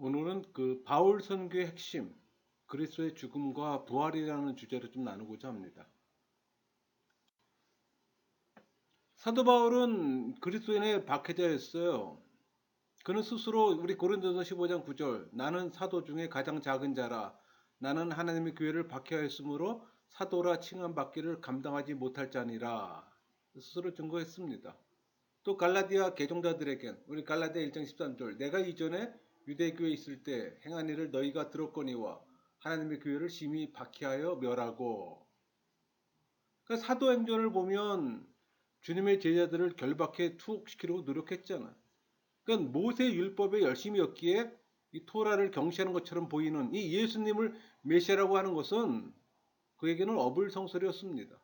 오늘은 그 바울 선교의 핵심, 그리스도의 죽음과 부활이라는 주제를 좀 나누고자 합니다. 사도 바울은 그리스도인의 박해자였어요. 그는 스스로 우리 고린도서 15장 9절 나는 사도 중에 가장 작은 자라 나는 하나님의 교회를 박해하였으므로 사도라 칭함받기를 감당하지 못할 자니라 스스로 증거했습니다. 또 갈라디아 개종자들에겐 우리 갈라디아 1장 13절 내가 이전에 유대교에 있을 때 행한 일을 너희가 들었거니와 하나님의 교회를 심히 박해하여 멸하고. 그러니까 사도행전을 보면 주님의 제자들을 결박해 투옥시키려고 노력했잖아. 그러니까 모세 율법에 열심이었기에 이 토라를 경시하는 것처럼 보이는 이 예수님을 메시아라고 하는 것은 그에게는 어불성설이었습니다.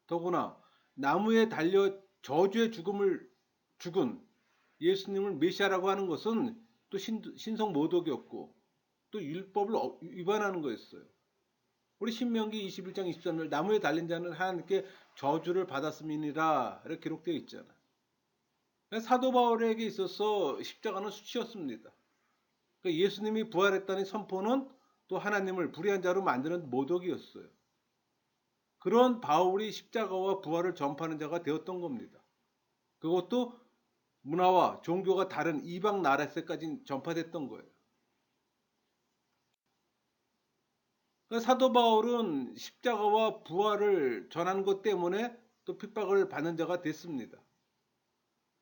더구나 나무에 달려 저주의 죽음을 죽은 예수님을 메시아라고 하는 것은 또 신성 모독이었고 또 율법을 위반하는 거였어요. 우리 신명기 21장 23절 나무에 달린 자는 하나님께 저주를 받았음이니라 이렇게 기록되어 있잖아. 사도 바울에게 있어서 십자가는 수치였습니다. 그러니까 예수님이 부활했다는 선포는 또 하나님을 불의한 자로 만드는 모독이었어요. 그런 바울이 십자가와 부활을 전파하는 자가 되었던 겁니다. 그것도 문화와 종교가 다른 이방 나라에서까지 전파됐던 거예요. 그러니까 사도 바울은 십자가와 부활을 전하는 것 때문에 또 핍박을 받는 자가 됐습니다.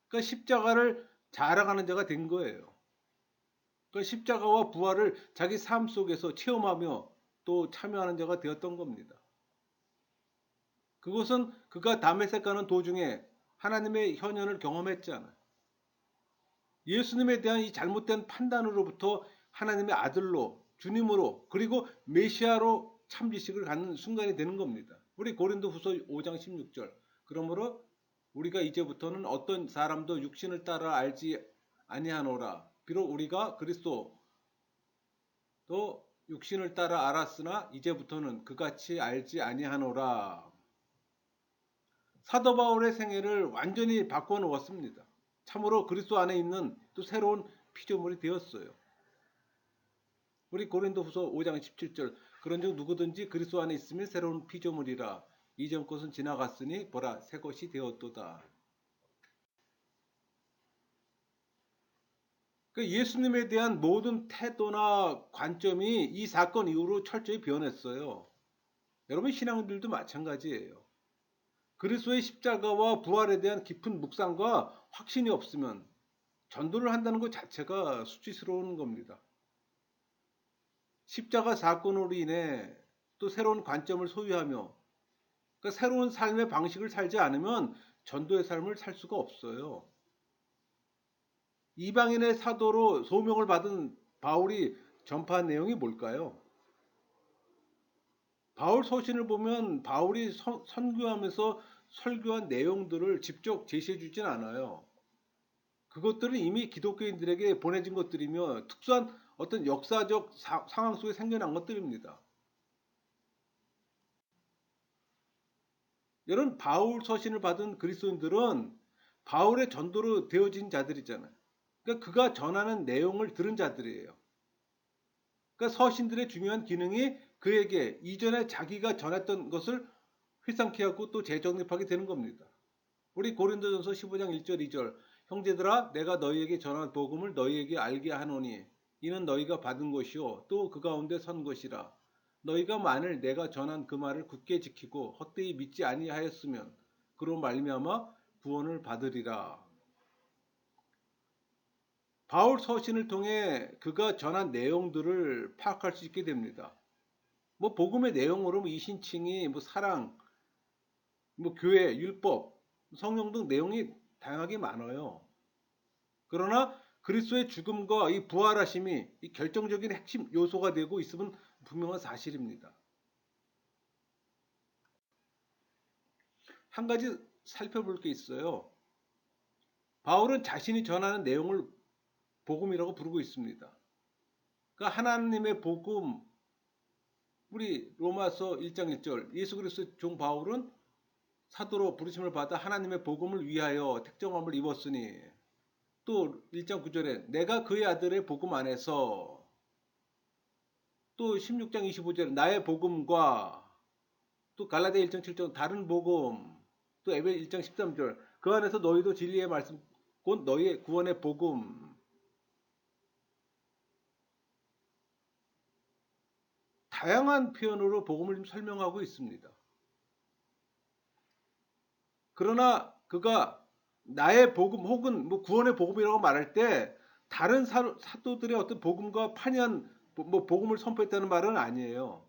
그러니까 십자가를 자랑하는 자가 된 거예요. 그러니까 십자가와 부활을 자기 삶 속에서 체험하며 또 참여하는 자가 되었던 겁니다. 그것은 그가 다메섹 가는 도중에 하나님의 현현을 경험했잖아요. 예수님에 대한 이 잘못된 판단으로부터 하나님의 아들로 주님으로 그리고 메시아로 참지식을 갖는 순간이 되는 겁니다. 우리 고린도후서 5장 16절 그러므로 우리가 이제부터는 어떤 사람도 육신을 따라 알지 아니하노라. 비록 우리가 그리스도 또 육신을 따라 알았으나 이제부터는 그같이 알지 아니하노라. 사도 바울의 생애를 완전히 바꿔 놓았습니다. 참으로 그리스도 안에 있는 또 새로운 피조물이 되었어요. 우리 고린도후서 5장 17절 그런즉 누구든지 그리스도 안에 있으면 새로운 피조물이라 이전 것은 지나갔으니 보라 새 것이 되었도다. 예수님에 대한 모든 태도나 관점이 이 사건 이후로 철저히 변했어요. 여러분 신앙인들도 마찬가지예요. 그리스도의 십자가와 부활에 대한 깊은 묵상과 확신이 없으면 전도를 한다는 것 자체가 수치스러운 겁니다. 십자가 사건으로 인해 또 새로운 관점을 소유하며 그러니까 새로운 삶의 방식을 살지 않으면 전도의 삶을 살 수가 없어요. 이방인의 사도로 소명을 받은 바울이 전파한 내용이 뭘까요? 바울 서신을 보면 바울이 선교하면서 설교한 내용들을 직접 제시해 주진 않아요. 그것들은 이미 기독교인들에게 보내진 것들이며 특수한 어떤 역사적 상황 속에 생겨난 것들입니다. 여러분 바울 서신을 받은 그리스도인들은 바울의 전도로 되어진 자들이잖아요. 그러니까 그가 전하는 내용을 들은 자들이에요. 그러니까 서신들의 중요한 기능이 그에게 이전에 자기가 전했던 것을 회상케 하고 또 재정립하게 되는 겁니다. 우리 고린도전서 15장 1절 2절 형제들아 내가 너희에게 전한 복음을 너희에게 알게 하노니 이는 너희가 받은 것이요 또 그 가운데 선 것이라 너희가 만일 내가 전한 그 말을 굳게 지키고 헛되이 믿지 아니하였으면 그로 말미암아 구원을 받으리라. 바울 서신을 통해 그가 전한 내용들을 파악할 수 있게 됩니다. 뭐 복음의 내용으로 이신칭의 사랑, 교회, 율법, 성령 등 내용이 다양하게 많아요. 그러나 그리스도의 죽음과 이 부활하심이 이 결정적인 핵심 요소가 되고 있음은 분명한 사실입니다. 한 가지 살펴볼 게 있어요. 바울은 자신이 전하는 내용을 복음이라고 부르고 있습니다. 그러니까 하나님의 복음, 우리 로마서 1장 1절 예수 그리스도의 종 바울은 사도로 부르심을 받아 하나님의 복음을 위하여 택정함을 입었으니 또 1장 9절에 내가 그의 아들의 복음 안에서, 또 16장 25절에 나의 복음과, 또 갈라디아 1장 7절 다른 복음, 또 에베 1장 13절 그 안에서 너희도 진리의 말씀 곧 너희의 구원의 복음, 다양한 표현으로 복음을 좀 설명하고 있습니다. 그러나 그가 나의 복음 혹은 뭐 구원의 복음이라고 말할 때 다른 사도들의 어떤 복음과 판이한 뭐 복음을 선포했다는 말은 아니에요.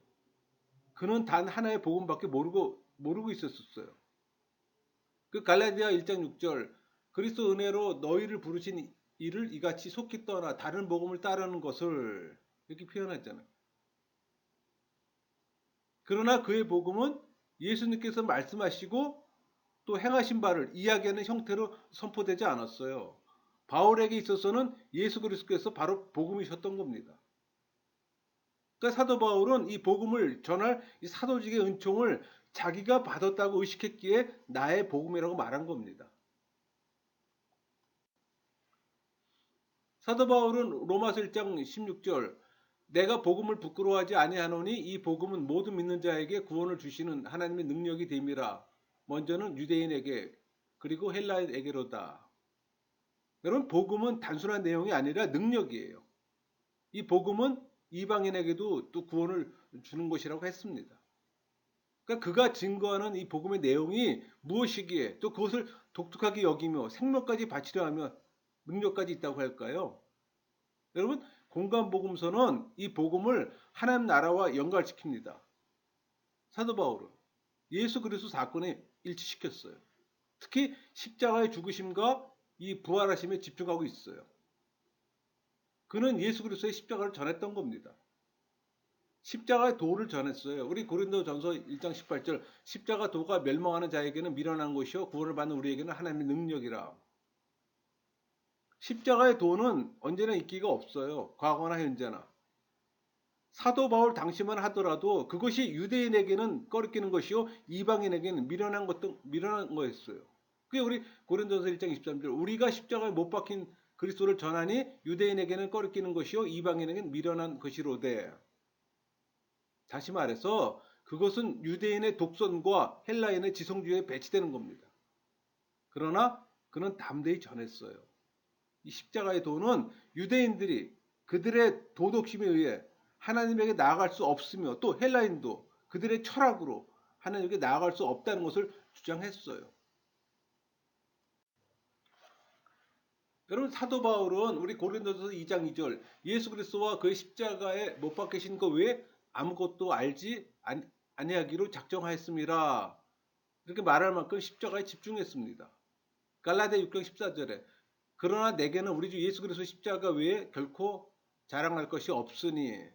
그는 단 하나의 복음밖에 모르고 있었어요. 그 갈라디아 1장 6절 그리스도 은혜로 너희를 부르신 이를 이같이 속히 떠나 다른 복음을 따르는 것을 이렇게 표현했잖아요. 그러나 그의 복음은 예수님께서 말씀하시고 또 행하신 바를 이야기하는 형태로 선포되지 않았어요. 바울에게 있어서는 예수 그리스도께서 바로 복음이셨던 겁니다. 그러니까 사도 바울은 이 복음을 전할 이 사도직의 은총을 자기가 받았다고 의식했기에 나의 복음이라고 말한 겁니다. 사도 바울은 로마서 1장 16절 내가 복음을 부끄러워하지 아니하노니 이 복음은 모든 믿는 자에게 구원을 주시는 하나님의 능력이 됨이라. 먼저는 유대인에게 그리고 헬라인에게로다. 여러분 복음은 단순한 내용이 아니라 능력이에요. 이 복음은 이방인에게도 또 구원을 주는 것이라고 했습니다. 그러니까 그가 증거하는 이 복음의 내용이 무엇이기에 또 그것을 독특하게 여기며 생명까지 바치려 하며 능력까지 있다고 할까요? 여러분 공간복음서는 이 복음을 하나님 나라와 연결시킵니다. 사도 바울은 예수 그리스도 사건에 일치시켰어요. 특히 십자가의 죽으심과 이 부활하심에 집중하고 있어요. 그는 예수 그리스도의 십자가를 전했던 겁니다. 십자가의 도를 전했어요. 우리 고린도전서 1장 18절 십자가 도가 멸망하는 자에게는 미련한 것이요 구원을 받는 우리에게는 하나님의 능력이라. 십자가의 도는 언제나 인기가 없어요. 과거나 현재나. 사도 바울 당시만 하더라도 그것이 유대인에게는 꺼리끼는 것이요 이방인에게는 미련한 거였어요. 그게 우리 고린도전서 1장 23절 우리가 십자가에 못 박힌 그리스도를 전하니 유대인에게는 꺼리끼는 것이요 이방인에게는 미련한 것이로되. 다시 말해서 그것은 유대인의 독선과 헬라인의 지성주의에 배치되는 겁니다. 그러나 그는 담대히 전했어요. 이 십자가의 도는 유대인들이 그들의 도덕심에 의해 하나님에게 나아갈 수 없으며 또 헬라인도 그들의 철학으로 하나님에게 나아갈 수 없다는 것을 주장했어요. 여러분 사도 바울은 우리 고린도전서 2장 2절 예수 그리스도와 그의 십자가에 못 박히신 것 외에 아무것도 알지 아니하기로 작정하였습니다. 이렇게 말할 만큼 십자가에 집중했습니다. 갈라디아 6장 14절에 그러나 내게는 우리 주 예수 그리스도 십자가 외에 결코 자랑할 것이 없으니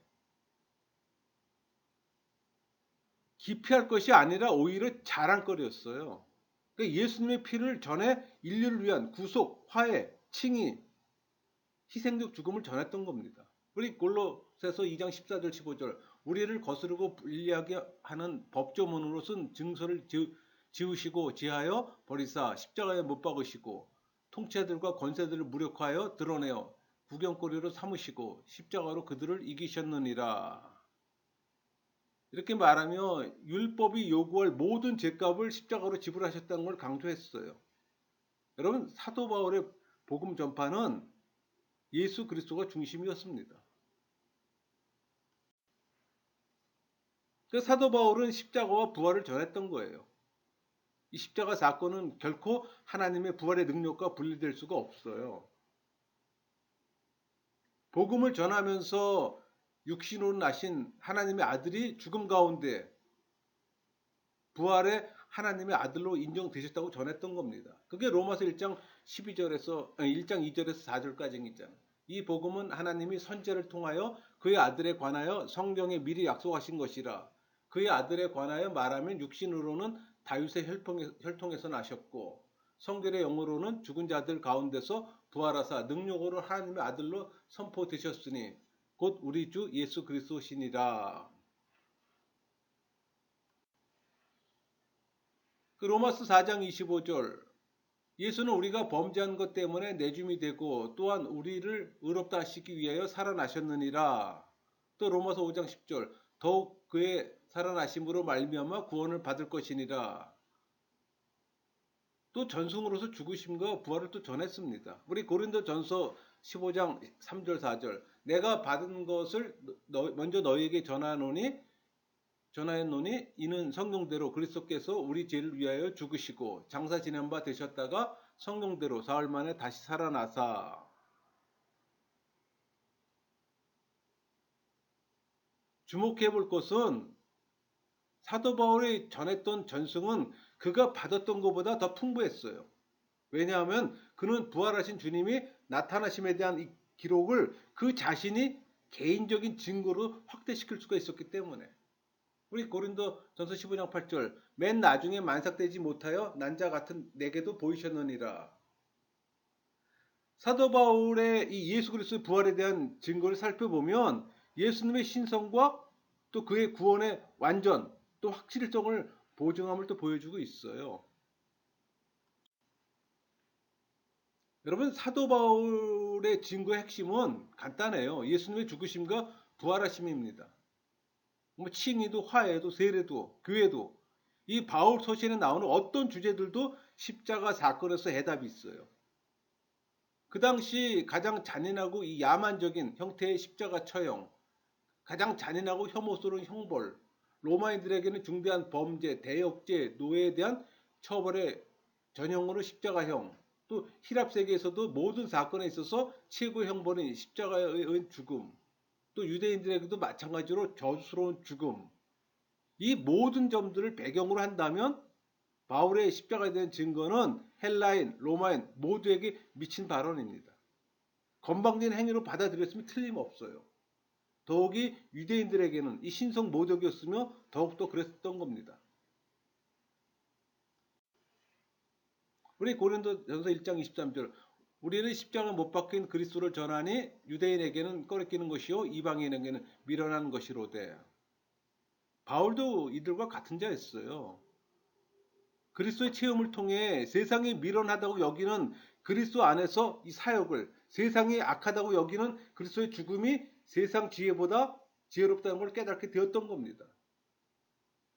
기피할 것이 아니라 오히려 자랑거리였어요. 그러니까 예수님의 피를 전해 인류를 위한 구속, 화해, 칭의, 희생적 죽음을 전했던 겁니다. 우리 골로새서 2장 14절 15절 우리를 거스르고 불리하게 하는 법조문으로 쓴 증서를 지우시고 지하여 버리사 십자가에 못 박으시고 통치자들과 권세들을 무력화하여 드러내어 구경거리로 삼으시고 십자가로 그들을 이기셨느니라. 이렇게 말하며 율법이 요구할 모든 죄값을 십자가로 지불하셨다는 걸 강조했어요. 여러분 사도 바울의 복음 전파는 예수 그리스도가 중심이었습니다. 그 사도 바울은 십자가와 부활을 전했던 거예요. 이 십자가 사건은 결코 하나님의 부활의 능력과 분리될 수가 없어요. 복음을 전하면서 육신으로 나신 하나님의 아들이 죽음 가운데 부활의 하나님의 아들로 인정되셨다고 전했던 겁니다. 그게 로마서 1장 12절에서 1장 2절에서 4절까지 있잖아요. 이 복음은 하나님이 선지자를 통하여 그의 아들에 관하여 성경에 미리 약속하신 것이라. 그의 아들에 관하여 말하면 육신으로는 다윗의 혈통에서 나셨고 성결의 영으로는 죽은 자들 가운데서 부활하사 능력으로 하나님의 아들로 선포되셨으니 곧 우리 주 예수 그리스도시니라. 그 로마서 4장 25절 예수는 우리가 범죄한 것 때문에 내줌이 되고 또한 우리를 의롭다 하시기 위하여 살아나셨느니라. 또 로마서 5장 10절 더욱 그의 살아나심으로 말미암아 구원을 받을 것이니라. 또 전승으로서 죽으심과 부활을 또 전했습니다. 우리 고린도전서 15장 3절 4절 내가 받은 것을 먼저 너희에게 전하였노니 이는 성경대로 그리스도께서 우리 죄를 위하여 죽으시고 장사 지낸 바 되셨다가 성경대로 사흘 만에 다시 살아나사. 주목해 볼 것은 사도 바울이 전했던 전승은 그가 받았던 것보다 더 풍부했어요. 왜냐하면 그는 부활하신 주님이 나타나심에 대한 이 기록을 그 자신이 개인적인 증거로 확대시킬 수가 있었기 때문에. 우리 고린도전서 15장 8절 맨 나중에 만삭되지 못하여 난자 같은 내게도 보이셨느니라. 사도 바울의 이 예수 그리스도의 부활에 대한 증거를 살펴보면 예수님의 신성과 또 그의 구원의 완전 또 확실성을 보증함을 또 보여주고 있어요. 여러분 사도 바울의 증거의 핵심은 간단해요. 예수님의 죽으심과 부활하심입니다. 뭐 칭의도 화해도 세례도 교회도 이 바울 서신에 나오는 어떤 주제들도 십자가 사건에서 해답이 있어요. 그 당시 가장 잔인하고 이 야만적인 형태의 십자가 처형, 가장 잔인하고 혐오스러운 형벌, 로마인들에게는 중대한 범죄, 대역죄, 노예에 대한 처벌의 전형으로 십자가형, 또 히랍 세계에서도 모든 사건에 있어서 최고의 형벌인 십자가의 죽음, 또 유대인들에게도 마찬가지로 저주스러운 죽음, 이 모든 점들을 배경으로 한다면 바울의 십자가에 대한 증거는 헬라인, 로마인 모두에게 미친 발언입니다. 건방진 행위로 받아들였으면 틀림없어요. 더욱이 유대인들에게는 이 신성 모독이었으며 더욱더 그랬던 겁니다. 우리 고린도전서 1장 23절 우리는 십자가 못 박힌 그리스도를 전하니 유대인에게는 꺼리끼는 것이요 이방인에게는 미련한 것이로되. 바울도 이들과 같은 자였어요. 그리스도의 체험을 통해 세상이 미련하다고 여기는 그리스도 안에서 이 사역을, 세상이 악하다고 여기는 그리스도의 죽음이 세상 지혜보다 지혜롭다는 걸 깨닫게 되었던 겁니다.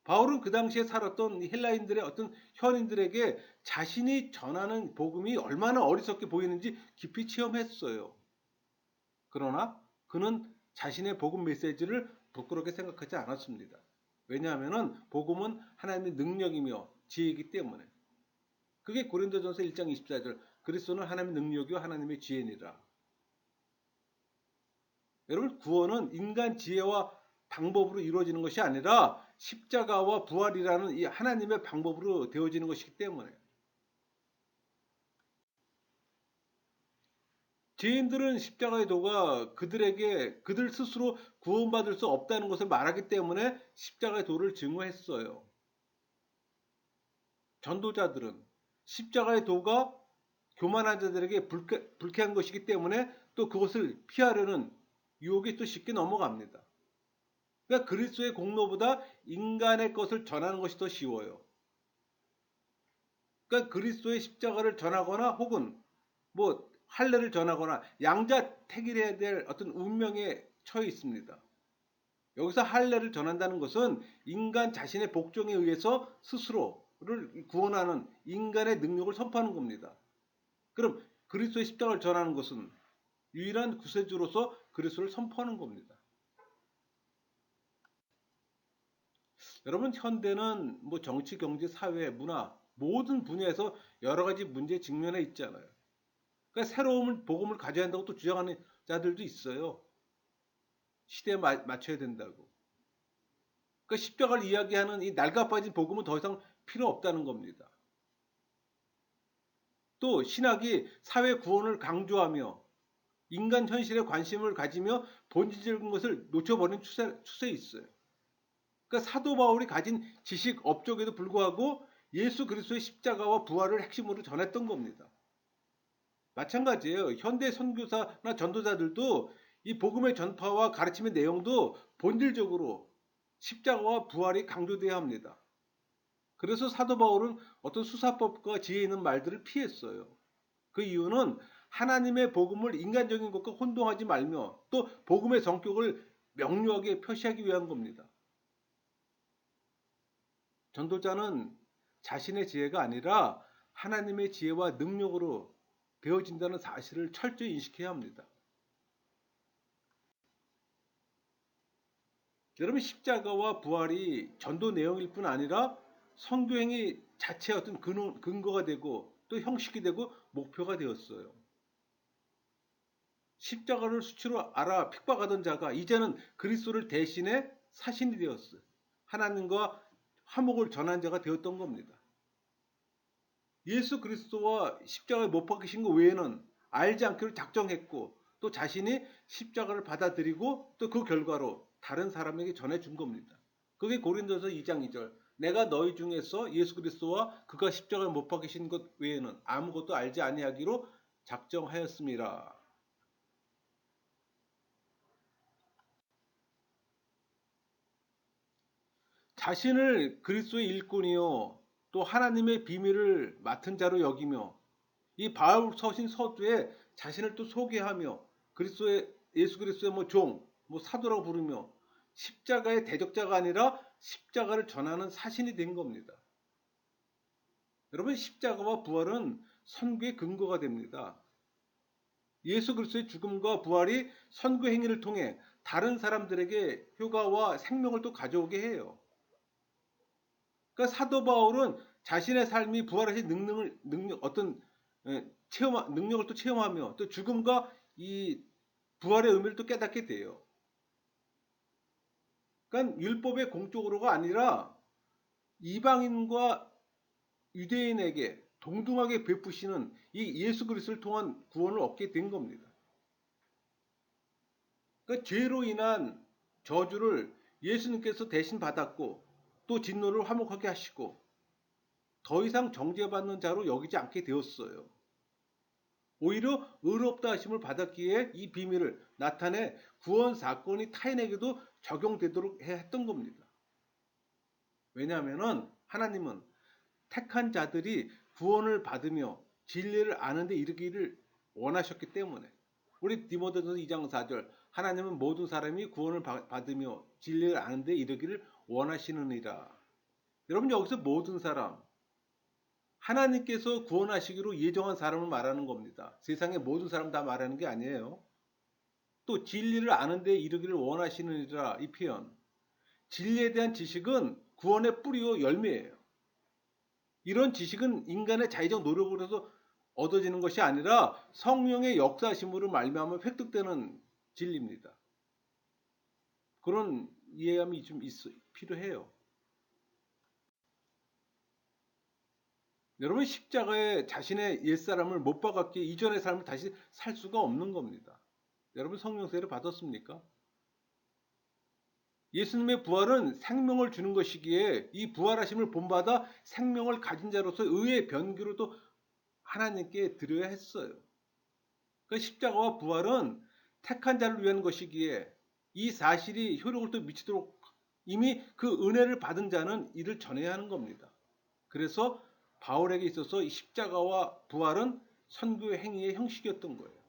바울은 그 당시에 살았던 헬라인들의 어떤 현인들에게 자신이 전하는 복음이 얼마나 어리석게 보이는지 깊이 체험했어요. 그러나 그는 자신의 복음 메시지를 부끄럽게 생각하지 않았습니다. 왜냐하면 복음은 하나님의 능력이며 지혜이기 때문에. 그게 고린도전서 1장 24절 그리스도는 하나님의 능력이요 하나님의 지혜니라. 여러분 구원은 인간 지혜와 방법으로 이루어지는 것이 아니라 십자가와 부활이라는 이 하나님의 방법으로 되어지는 것이기 때문에. 죄인들은 십자가의 도가 그들에게 그들 스스로 구원받을 수 없다는 것을 말하기 때문에 십자가의 도를 증오했어요. 전도자들은 십자가의 도가 교만한 자들에게 불쾌한 것이기 때문에 또 그것을 피하려는 유혹이 또 쉽게 넘어갑니다. 그러니까 그리스도의 공로보다 인간의 것을 전하는 것이 더 쉬워요. 그러니까 그리스도의 십자가를 전하거나 혹은 뭐 할례를 전하거나 양자택일해야 될 어떤 운명에 처해 있습니다. 여기서 할례를 전한다는 것은 인간 자신의 복종에 의해서 스스로를 구원하는 인간의 능력을 선포하는 겁니다. 그럼 그리스도의 십자가를 전하는 것은 유일한 구세주로서 그리스도를 선포하는 겁니다. 여러분 현대는 뭐 정치, 경제, 사회, 문화 모든 분야에서 여러 가지 문제에 직면해 있잖아요. 그러니까 새로운 복음을 가져야 한다고 또 주장하는 자들도 있어요. 시대에 맞춰야 된다고. 그러니까 십자가를 이야기하는 이 낡아빠진 복음은 더 이상 필요 없다는 겁니다. 또 신학이 사회 구원을 강조하며 인간 현실에 관심을 가지며 본질적인 것을 놓쳐버린 추세에 있어요. 그러니까 사도 바울이 가진 지식 업적에도 불구하고 예수 그리스도의 십자가와 부활을 핵심으로 전했던 겁니다. 마찬가지예요. 현대 선교사나 전도자들도 이 복음의 전파와 가르침의 내용도 본질적으로 십자가와 부활이 강조돼야 합니다. 그래서 사도 바울은 어떤 수사법과 지혜 있는 말들을 피했어요. 그 이유는 하나님의 복음을 인간적인 것과 혼동하지 말며 또 복음의 성격을 명료하게 표시하기 위한 겁니다. 전도자는 자신의 지혜가 아니라 하나님의 지혜와 능력으로 되어진다는 사실을 철저히 인식해야 합니다. 여러분, 십자가와 부활이 전도 내용일 뿐 아니라 선교행위 자체의 어떤 근거가 되고 또 형식이 되고 목표가 되었어요. 십자가를 수치로 알아 핍박하던 자가 이제는 그리스도를 대신해 사신이 되었어요. 하나님과 화목을 전한 자가 되었던 겁니다. 예수 그리스도와 십자가에 못 박히신 것 외에는 알지 않기로 작정했고 또 자신이 십자가를 받아들이고 또 그 결과로 다른 사람에게 전해준 겁니다. 그게 고린도서 2장 2절. 내가 너희 중에서 예수 그리스도와 그가 십자가에 못 박히신 것 외에는 아무것도 알지 아니하기로 작정하였습니다. 자신을 그리스도의 일꾼이요 또 하나님의 비밀을 맡은 자로 여기며 이 바울 서신 서두에 자신을 또 소개하며 그리스도의 예수 그리스도의 뭐 사도라고 부르며 십자가의 대적자가 아니라 십자가를 전하는 사신이 된 겁니다. 여러분, 십자가와 부활은 선교의 근거가 됩니다. 예수 그리스도의 죽음과 부활이 선교 행위를 통해 다른 사람들에게 효과와 생명을 또 가져오게 해요. 그러니까 사도 바울은 자신의 삶이 부활하신 어떤 능력을 또 체험하며 또 죽음과 이 부활의 의미를 또 깨닫게 돼요. 그러니까 율법의 공적으로가 아니라 이방인과 유대인에게 동등하게 베푸시는 이 예수 그리스도를 통한 구원을 얻게 된 겁니다. 그러니까 죄로 인한 저주를 예수님께서 대신 받았고 또 진노를 화목하게 하시고 더 이상 정죄받는 자로 여기지 않게 되었어요. 오히려 의롭다 하심을 받았기에 이 비밀을 나타내 구원 사건이 타인에게도 적용되도록 했던 겁니다. 왜냐하면 하나님은 택한 자들이 구원을 받으며 진리를 아는 데 이르기를 원하셨기 때문에 우리 디모데전서 2장 4절 하나님은 모든 사람이 구원을 받으며 진리를 아는 데 이르기를 원하시느니라. 여러분, 여기서 모든 사람 하나님께서 구원하시기로 예정한 사람을 말하는 겁니다. 세상의 모든 사람 다 말하는 게 아니에요. 또 진리를 아는 데 이르기를 원하시느니라, 이 표현. 진리에 대한 지식은 구원의 뿌리요 열매예요. 이런 지식은 인간의 자의적 노력으로 해서 얻어지는 것이 아니라 성령의 역사심으로 말미암아 획득되는 진리입니다. 그런 이해감이 좀 필요해요. 여러분, 십자가에 자신의 옛사람을 못 박았기에 이전의 삶을 다시 살 수가 없는 겁니다. 여러분, 성령세를 받았습니까? 예수님의 부활은 생명을 주는 것이기에 이 부활하심을 본받아 생명을 가진 자로서 의의 변기로 또 하나님께 드려야 했어요. 그 십자가와 부활은 택한 자를 위한 것이기에 이 사실이 효력을 또 미치도록 이미 그 은혜를 받은 자는 이를 전해야 하는 겁니다. 그래서 바울에게 있어서 이 십자가와 부활은 선교의 행위의 형식이었던 거예요.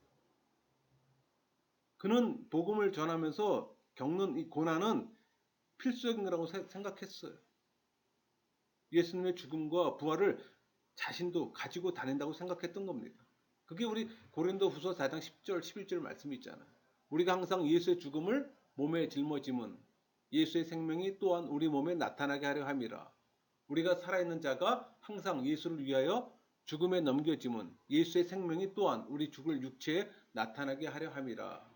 그는 복음을 전하면서 겪는 이 고난은 필수적인 거라고 생각했어요. 예수님의 죽음과 부활을 자신도 가지고 다닌다고 생각했던 겁니다. 그게 우리 고린도후서 4장 10절 11절 말씀이 있잖아요. 우리가 항상 예수의 죽음을 몸에 짊어짐은 예수의 생명이 또한 우리 몸에 나타나게 하려 함이라. 우리가 살아있는 자가 항상 예수를 위하여 죽음에 넘겨짐은 예수의 생명이 또한 우리 죽을 육체에 나타나게 하려 함이라.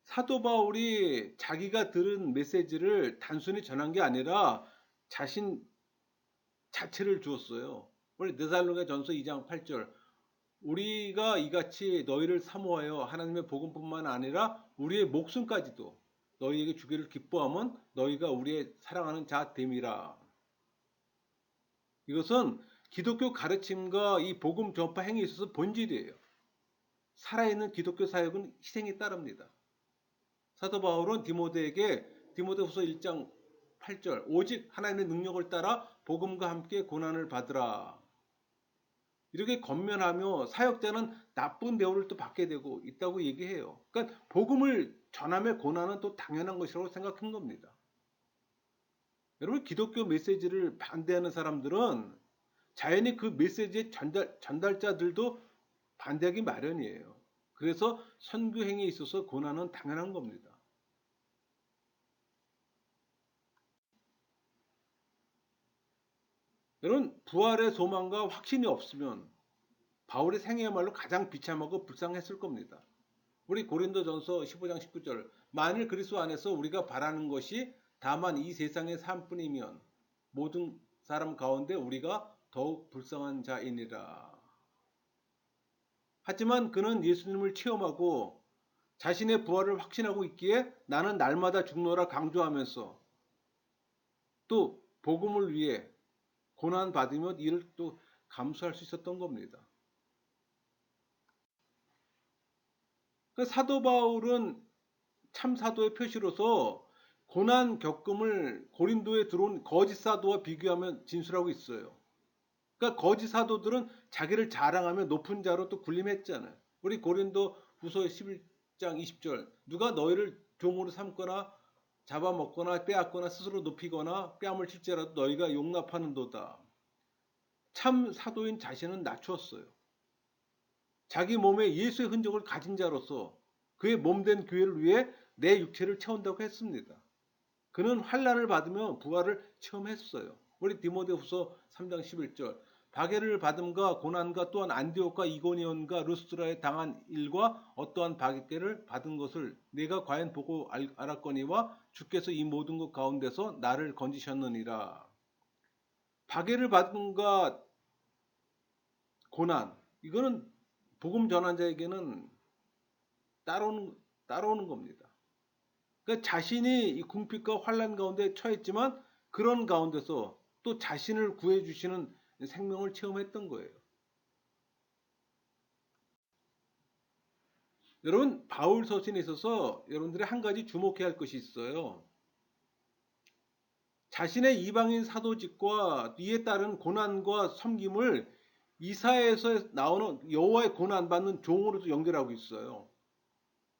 사도 바울이 자기가 들은 메시지를 단순히 전한 게 아니라 자신 자체를 주었어요. 우리 데살로니가 전서 2장 8절 우리가 이같이 너희를 사모하여 하나님의 복음뿐만 아니라 우리의 목숨까지도 너희에게 주기를 기뻐하면 너희가 우리의 사랑하는 자 됨이라. 이것은 기독교 가르침과 이 복음 전파 행위에 있어서 본질이에요. 살아있는 기독교 사역은 희생이 따릅니다. 사도 바울은 디모데에게 디모데후서 1장 8절 오직 하나님의 능력을 따라 복음과 함께 고난을 받으라. 이렇게 권면하며 사역자는 나쁜 대우를 또 받게 되고 있다고 얘기해요. 그러니까 복음을 전하며 고난은 또 당연한 것이라고 생각한 겁니다. 여러분 기독교 메시지를 반대하는 사람들은 자연히 그 메시지의 전달자들도 반대하기 마련이에요. 그래서 선교 행위에 있어서 고난은 당연한 겁니다. 여러분 부활의 소망과 확신이 없으면 바울의 생애야말로 가장 비참하고 불쌍했을 겁니다. 우리 고린도전서 15장 19절 만일 그리스도 안에서 우리가 바라는 것이 다만 이 세상의 삶뿐이면 모든 사람 가운데 우리가 더욱 불쌍한 자이니라. 하지만 그는 예수님을 체험하고 자신의 부활을 확신하고 있기에 나는 날마다 죽노라 강조하면서 또 복음을 위해 고난 받으며 이를 또 감수할 수 있었던 겁니다. 사도 바울은 참 사도의 표시로서 고난 겪음을 고린도에 들어온 거짓 사도와 비교하며 진술하고 있어요. 그러니까 거짓 사도들은 자기를 자랑하며 높은 자로 또 군림했잖아요. 우리 고린도 후서 11장 20절 누가 너희를 종으로 삼거나 잡아먹거나 빼앗거나 스스로 높이거나 뺨을 칠지라도 너희가 용납하는도다. 참 사도인 자신은 낮추었어요. 자기 몸에 예수의 흔적을 가진 자로서 그의 몸된 교회를 위해 내 육체를 채운다고 했습니다. 그는 환난을 받으며 부활을 체험했어요. 우리 디모데후서 3장 11절 박해를 받음과 고난과 또한 안디옥과 이고니온과 루스드라에 당한 일과 어떠한 박해를 받은 것을 내가 과연 보고 알았거니와 주께서 이 모든 것 가운데서 나를 건지셨느니라. 박해를 받음과 고난 이거는 복음 전환자에게는 따라오는 겁니다. 그러니까 자신이 이 궁핍과 환난 가운데 처했지만 그런 가운데서 또 자신을 구해주시는 생명을 체험했던 거예요. 여러분 바울 서신에 있어서 여러분들이 한 가지 주목해야 할 것이 있어요. 자신의 이방인 사도직과 이에 따른 고난과 섬김을 이사야에서 나오는 여호와의 고난 받는 종으로도 연결하고 있어요.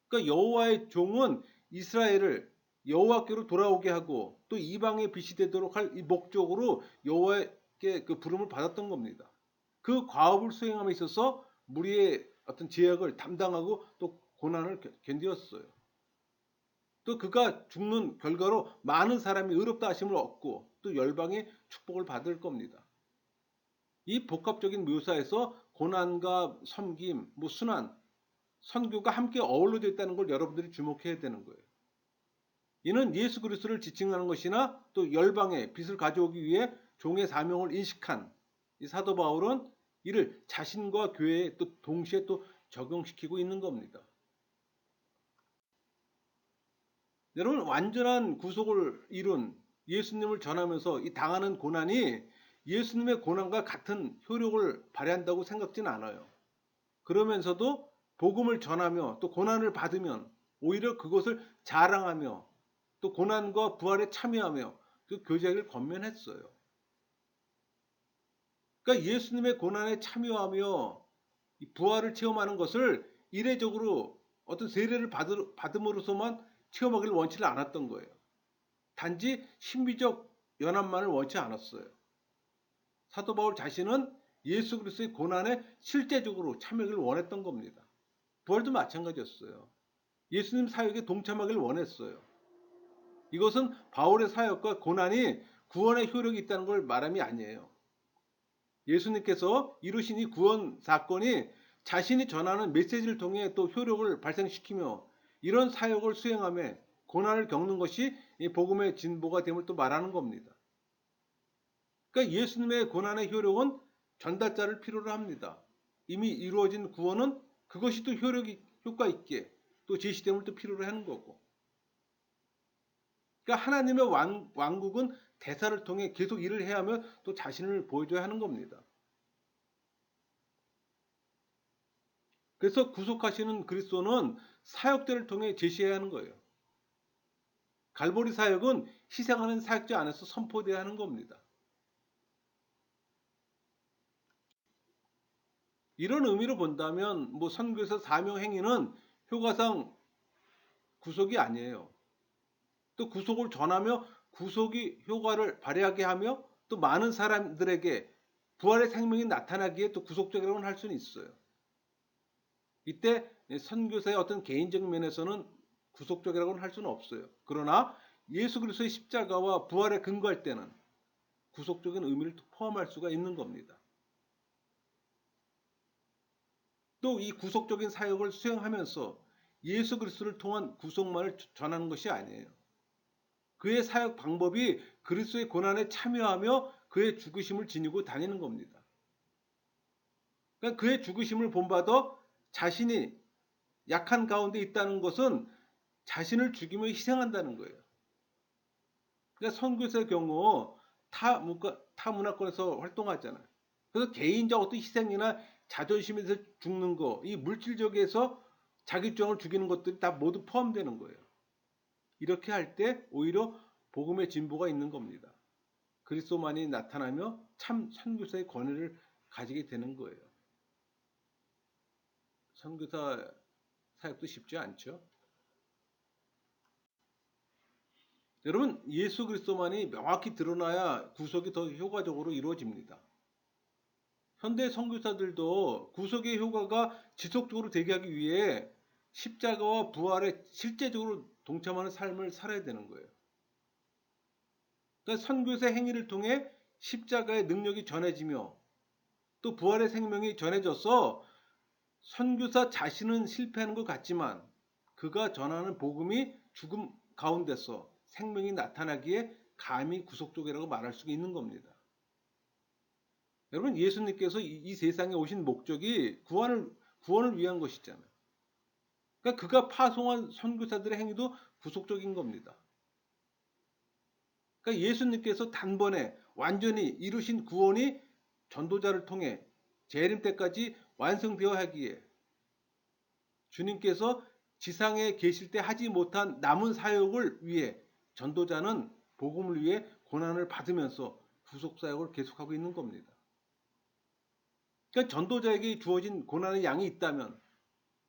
그러니까 여호와의 종은 이스라엘을 여호와께로 돌아오게 하고 또 이방의 빛이 되도록 할 이 목적으로 여호와께 그 부름을 받았던 겁니다. 그 과업을 수행함에 있어서 무리의 어떤 제약을 담당하고 또 고난을 견디었어요. 또 그가 죽는 결과로 많은 사람이 의롭다 하심을 얻고 또 열방의 축복을 받을 겁니다. 이 복합적인 묘사에서 고난과 섬김, 순환, 선교가 함께 어우러져 있다는 걸 여러분들이 주목해야 되는 거예요. 이는 예수 그리스도를 지칭하는 것이나 또 열방에 빛을 가져오기 위해 종의 사명을 인식한 이 사도 바울은 이를 자신과 교회에 또 동시에 또 적용시키고 있는 겁니다. 여러분 완전한 구속을 이룬 예수님을 전하면서 이 당하는 고난이 예수님의 고난과 같은 효력을 발휘한다고 생각지는 않아요. 그러면서도 복음을 전하며 또 고난을 받으면 오히려 그것을 자랑하며 또 고난과 부활에 참여하며 그 교제를 권면했어요. 그러니까 예수님의 고난에 참여하며 부활을 체험하는 것을 이례적으로 어떤 세례를 받음으로써만 체험하기를 원치를 않았던 거예요. 단지 신비적 연합만을 원치 않았어요. 사도 바울 자신은 예수 그리스도의 고난에 실제적으로 참여하기를 원했던 겁니다. 부활도 마찬가지였어요. 예수님 사역에 동참하기를 원했어요. 이것은 바울의 사역과 고난이 구원의 효력이 있다는 걸 말함이 아니에요. 예수님께서 이루신 이 구원 사건이 자신이 전하는 메시지를 통해 또 효력을 발생시키며 이런 사역을 수행하며 고난을 겪는 것이 이 복음의 진보가 됨을 또 말하는 겁니다. 그러니까 예수님의 고난의 효력은 전달자를 필요로 합니다. 이미 이루어진 구원은 그것이 또 효과 있게 또 제시됨을 또 필요로 하는 거고. 그러니까 하나님의 왕국은 대사를 통해 계속 일을 해야 하며 또 자신을 보여줘야 하는 겁니다. 그래서 구속하시는 그리스도는 사역들을 통해 제시해야 하는 거예요. 갈보리 사역은 희생하는 사역자 안에서 선포되어야 하는 겁니다. 이런 의미로 본다면 선교사 사명 행위는 효과상 구속이 아니에요. 또 구속을 전하며 구속이 효과를 발휘하게 하며 또 많은 사람들에게 부활의 생명이 나타나기에 또 구속적이라고는 할 수는 있어요. 이때 선교사의 어떤 개인적 면에서는 구속적이라고는 할 수는 없어요. 그러나 예수 그리스도의 십자가와 부활에 근거할 때는 구속적인 의미를 포함할 수가 있는 겁니다. 또 이 구속적인 사역을 수행하면서 예수 그리스도를 통한 구속만을 전하는 것이 아니에요. 그의 사역 방법이 그리스도의 고난에 참여하며 그의 죽으심을 지니고 다니는 겁니다. 그러니까 그의 죽으심을 본받아 자신이 약한 가운데 있다는 것은 자신을 죽이며 희생한다는 거예요. 그러니까 선교사의 경우 타 문화권에서 활동하잖아요. 그래서 개인적 어떤 희생이나 자존심에서 죽는 거, 이 물질적에서 자기 주장을 죽이는 것들이 다 모두 포함되는 거예요. 이렇게 할 때 오히려 복음의 진보가 있는 겁니다. 그리스도만이 나타나며 참 선교사의 권위를 가지게 되는 거예요. 선교사 사역도 쉽지 않죠. 여러분, 예수 그리스도만이 명확히 드러나야 구속이 더 효과적으로 이루어집니다. 현대 선교사들도 구속의 효과가 지속적으로 되게 하기 위해 십자가와 부활에 실제적으로 동참하는 삶을 살아야 되는 거예요. 그러니까 선교사의 행위를 통해 십자가의 능력이 전해지며 또 부활의 생명이 전해져서 선교사 자신은 실패하는 것 같지만 그가 전하는 복음이 죽음 가운데서 생명이 나타나기에 감히 구속적이라고 말할 수 있는 겁니다. 여러분, 예수님께서 이 세상에 오신 목적이 구원을 위한 것이잖아요. 그러니까 그가 파송한 선교사들의 행위도 구속적인 겁니다. 그러니까 예수님께서 단번에 완전히 이루신 구원이 전도자를 통해 재림 때까지 완성되어 하기에 주님께서 지상에 계실 때 하지 못한 남은 사역을 위해 전도자는 복음을 위해 고난을 받으면서 구속 사역을 계속하고 있는 겁니다. 그러니까 전도자에게 주어진 고난의 양이 있다면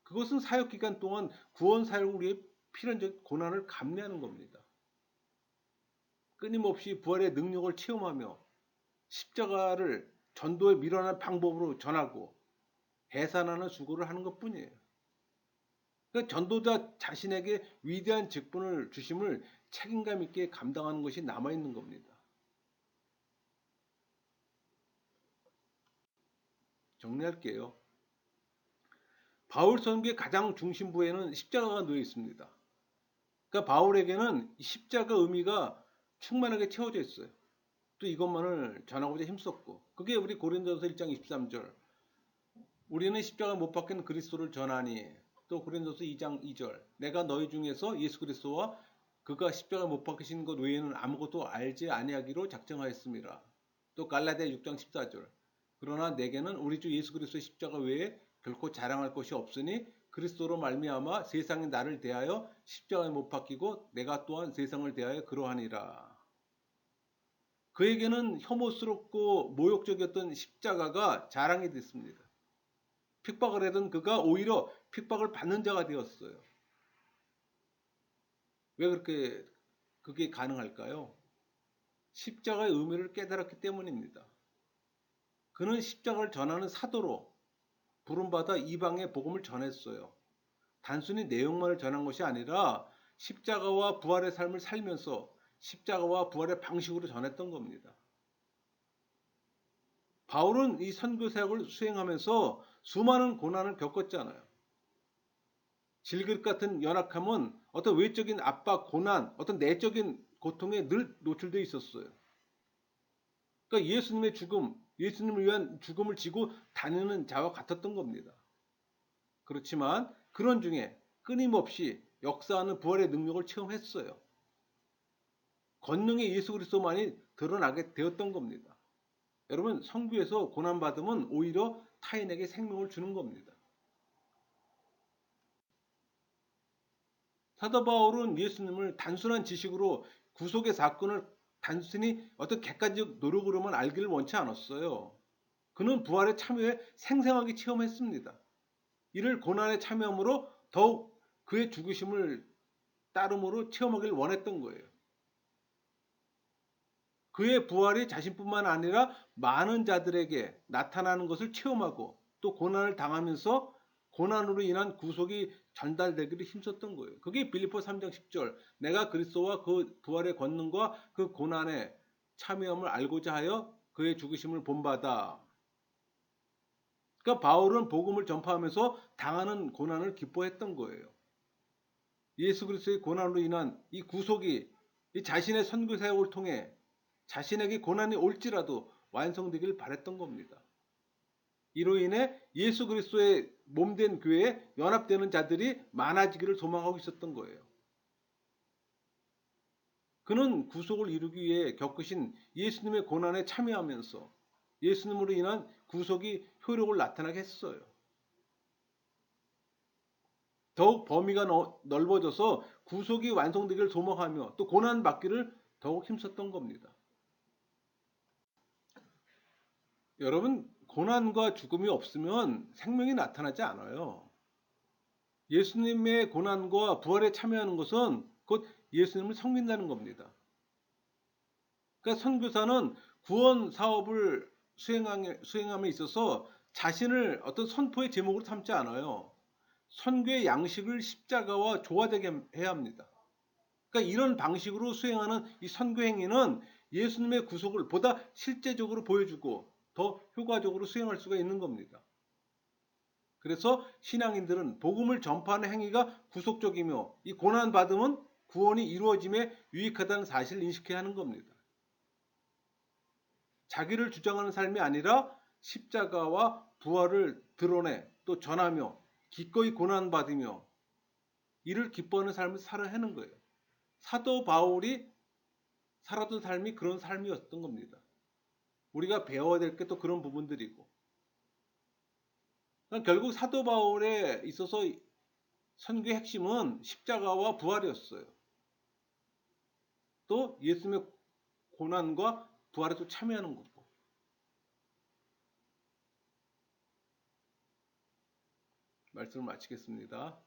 그것은 사역 기간 동안 구원 사역을 위해 필연적 고난을 감내하는 겁니다. 끊임없이 부활의 능력을 체험하며 십자가를 전도에 밀어넣는 방법으로 전하고 해산하는 수고를 하는 것뿐이에요. 그러니까 전도자 자신에게 위대한 직분을 주심을 책임감 있게 감당하는 것이 남아있는 겁니다. 정리할게요. 바울 선교의 가장 중심부에는 십자가가 놓여 있습니다. 그러니까 바울에게는 십자가 의미가 충만하게 채워져 있어요. 또 이것만을 전하고자 힘썼고 그게 우리 고린도서 1장 23절 우리는 십자가 못 박힌 그리스도를 전하니 또 고린도서 2장 2절 내가 너희 중에서 예수 그리스도와 그가 십자가 못 박히신 것 외에는 아무것도 알지 아니하기로 작정하였습니다. 또 갈라디아 6장 14절 그러나 내게는 우리 주 예수 그리스도의 십자가 외에 결코 자랑할 것이 없으니 그리스도로 말미암아 세상이 나를 대하여 십자가에 못 박히고 내가 또한 세상을 대하여 그러하니라. 그에게는 혐오스럽고 모욕적이었던 십자가가 자랑이 됐습니다. 핍박을 하던 그가 오히려 핍박을 받는 자가 되었어요. 왜 그게 가능할까요? 십자가의 의미를 깨달았기 때문입니다. 그는 십자가를 전하는 사도로 부름받아 이방의 복음을 전했어요. 단순히 내용만을 전한 것이 아니라 십자가와 부활의 삶을 살면서 십자가와 부활의 방식으로 전했던 겁니다. 바울은 이 선교 사역을 수행하면서 수많은 고난을 겪었잖아요. 질그릇 같은 연약함은 어떤 외적인 압박, 고난, 어떤 내적인 고통에 늘 노출되어 있었어요. 그러니까 예수님의 죽음, 예수님을 위한 죽음을 지고 다니는 자와 같았던 겁니다. 그렇지만 그런 중에 끊임없이 역사하는 부활의 능력을 체험했어요. 권능의 예수 그리스도만이 드러나게 되었던 겁니다. 여러분, 선교에서 고난받음은 오히려 타인에게 생명을 주는 겁니다. 사도 바울은 예수님을 단순한 지식으로 구속의 사건을 단순히 어떤 객관적 노력으로만 알기를 원치 않았어요. 그는 부활의 참여에 생생하게 체험했습니다. 이를 고난에 참여함으로 더욱 그의 죽으심을 따름으로 체험하기를 원했던 거예요. 그의 부활이 자신뿐만 아니라 많은 자들에게 나타나는 것을 체험하고 또 고난을 당하면서 고난으로 인한 구속이 전달되기를 힘썼던 거예요. 그게 빌립보 3장 10절 내가 그리스도와 그 부활의 권능과 그 고난의 참여함을 알고자 하여 그의 죽으심을 본받아. 그러니까 바울은 복음을 전파하면서 당하는 고난을 기뻐했던 거예요. 예수 그리스도의 고난으로 인한 이 구속이 이 자신의 선교 사역을 통해 자신에게 고난이 올지라도 완성되길 바랬던 겁니다. 이로 인해 예수 그리스도의 몸된 교회에 연합되는 자들이 많아지기를 소망하고 있었던 거예요. 그는 구속을 이루기 위해 겪으신 예수님의 고난에 참여하면서 예수님으로 인한 구속이 효력을 나타나게 했어요. 더욱 범위가 넓어져서 구속이 완성되기를 소망하며 또 고난받기를 더욱 힘썼던 겁니다. 여러분, 고난과 죽음이 없으면 생명이 나타나지 않아요. 예수님의 고난과 부활에 참여하는 것은 곧 예수님을 섬긴다는 겁니다. 그러니까 선교사는 구원 사업을 수행함에 있어서 자신을 어떤 선포의 제목으로 삼지 않아요. 선교의 양식을 십자가와 조화되게 해야 합니다. 그러니까 이런 방식으로 수행하는 이 선교 행위는 예수님의 구속을 보다 실제적으로 보여주고 더 효과적으로 수행할 수가 있는 겁니다. 그래서 신앙인들은 복음을 전파하는 행위가 구속적이며 이 고난받음은 구원이 이루어짐에 유익하다는 사실을 인식해야 하는 겁니다. 자기를 주장하는 삶이 아니라 십자가와 부활을 드러내 또 전하며 기꺼이 고난받으며 이를 기뻐하는 삶을 살아야 하는 거예요. 사도 바울이 살았던 삶이 그런 삶이었던 겁니다. 우리가 배워야 될 게 또 그런 부분들이고. 결국 사도 바울에 있어서 선교의 핵심은 십자가와 부활이었어요. 또 예수님의 고난과 부활에 또 참여하는 거고. 말씀을 마치겠습니다.